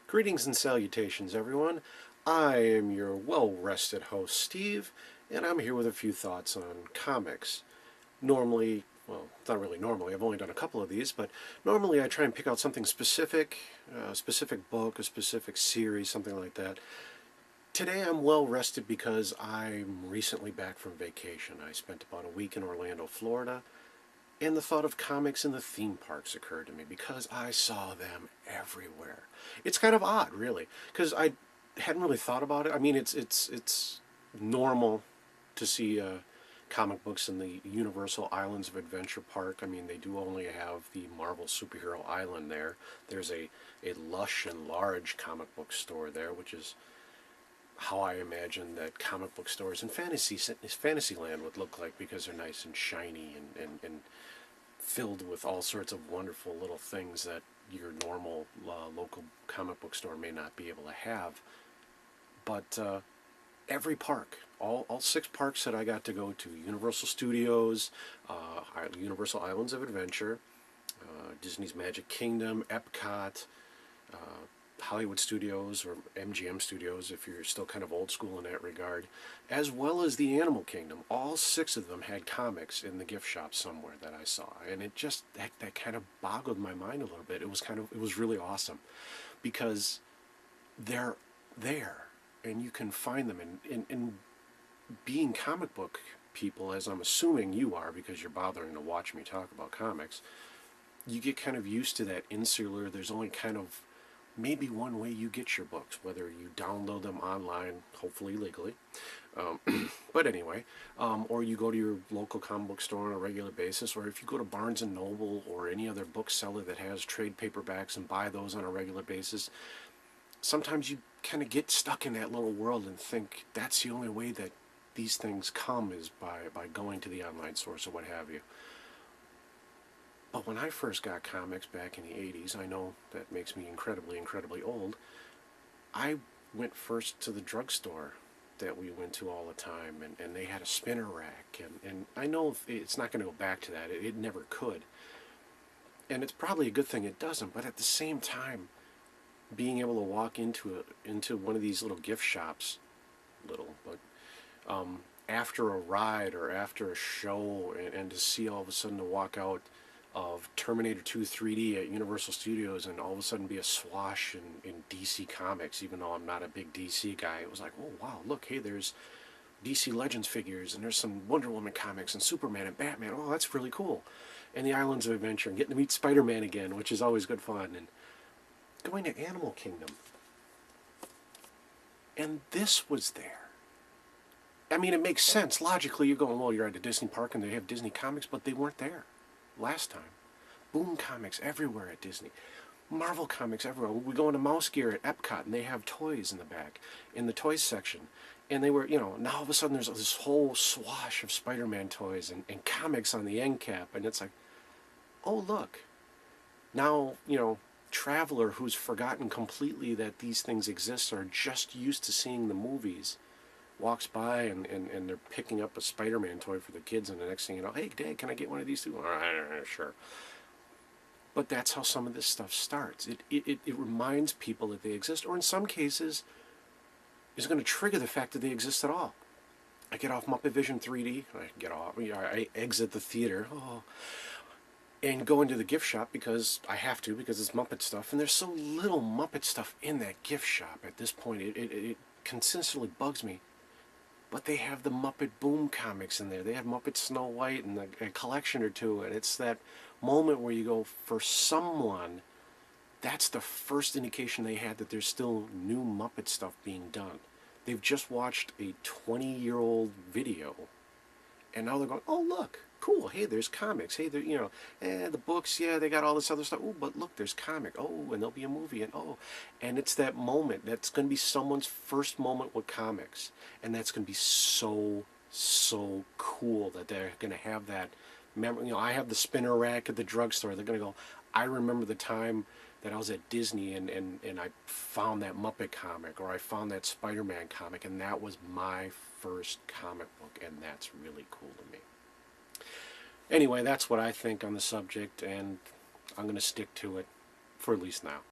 Greetings and salutations, everyone. I am your well-rested host, Steve, and I'm here with a few thoughts on comics. Normally, well, not really normally, I've only done a couple of these, but normally I try and pick out something specific, a specific book, a specific series, something like that. Today I'm well-rested because I'm recently back from vacation. I spent about a week in Orlando, Florida, and the thought of comics in the theme parks occurred to me because I saw them everywhere. It's kind of odd, really, because I hadn't really thought about it. I mean, it's normal to see comic books in the Universal Islands of Adventure Park. I mean, they do only have the Marvel Superhero Island there. There's a lush and large comic book store there, which is how I imagine that comic book stores in Fantasyland would look like, because they're nice and shiny and filled with all sorts of wonderful little things that your normal local comic book store may not be able to have. But every park, all six parks that I got to go to, Universal Studios, Universal Islands of Adventure, Disney's Magic Kingdom, Epcot, uh, Hollywood Studios, or MGM Studios if you're still kind of old school in that regard, as well as the Animal Kingdom. All six of them had comics in the gift shop somewhere that I saw, and it just that kind of boggled my mind a little bit. It was really awesome because they're there and you can find them. And being comic book people, as I'm assuming you are because you're bothering to watch me talk about comics, you get kind of used to that insular. There's only kind of maybe one way you get your books, whether you download them online, hopefully legally, but anyway, or you go to your local comic book store on a regular basis, or if you go to Barnes & Noble or any other bookseller that has trade paperbacks and buy those on a regular basis. Sometimes you kind of get stuck in that little world and think that's the only way that these things come is by going to the online source or what have you. But when I first got comics back in the 80s, I know that makes me incredibly, incredibly old, I went first to the drugstore that we went to all the time, and they had a spinner rack, and I know it's not going to go back to that. It never could. And it's probably a good thing it doesn't, but at the same time, being able to walk into one of these little gift shops, after a ride or after a show, and to see all of a sudden to walk out of Terminator 2 3D at Universal Studios and all of a sudden be a swash in DC Comics, even though I'm not a big DC guy. It was like, oh wow, look, hey, there's DC Legends figures, and there's some Wonder Woman comics and Superman and Batman. Oh, that's really cool. And the Islands of Adventure, and getting to meet Spider-Man again, which is always good fun. And going to Animal Kingdom. And this was there. I mean, it makes sense. Logically, you're going, well, you're at a Disney park and they have Disney comics, but they weren't there last time. Boom Comics everywhere at Disney. Marvel Comics everywhere. We go into Mouse Gear at Epcot and they have toys in the back, in the toys section. And they were, now all of a sudden there's this whole swash of Spider-Man toys and comics on the end cap. And it's like, oh, look. Now, traveler who's forgotten completely that these things exist, are just used to seeing the movies, walks by and they're picking up a Spider-Man toy for the kids, and the next thing you know, hey, Dad, can I get one of these too? All right, sure. But that's how some of this stuff starts. It reminds people that they exist, or in some cases, is going to trigger the fact that they exist at all. I get off Muppet Vision 3D, I exit the theater, and go into the gift shop because I have to, because it's Muppet stuff, and there's so little Muppet stuff in that gift shop at this point. It consistently bugs me. But they have the Muppet Boom comics in there. They have Muppet Snow White and a collection or two, and it's that moment where you go, for someone, that's the first indication they had that there's still new Muppet stuff being done. They've just watched a 20-year-old video, and now they're going, oh, look, cool, hey, there's comics. Hey, the books, yeah, they got all this other stuff. Oh, but look, there's comic. Oh, and there'll be a movie, and it's that moment. That's going to be someone's first moment with comics, and that's going to be so, so cool that they're going to have that memory. I have the spinner rack at the drugstore. They're going to go, I remember the time that I was at Disney and I found that Muppet comic, or I found that Spider-Man comic, and that was my first comic book, and that's really cool to me. Anyway, that's what I think on the subject, and I'm going to stick to it for at least now.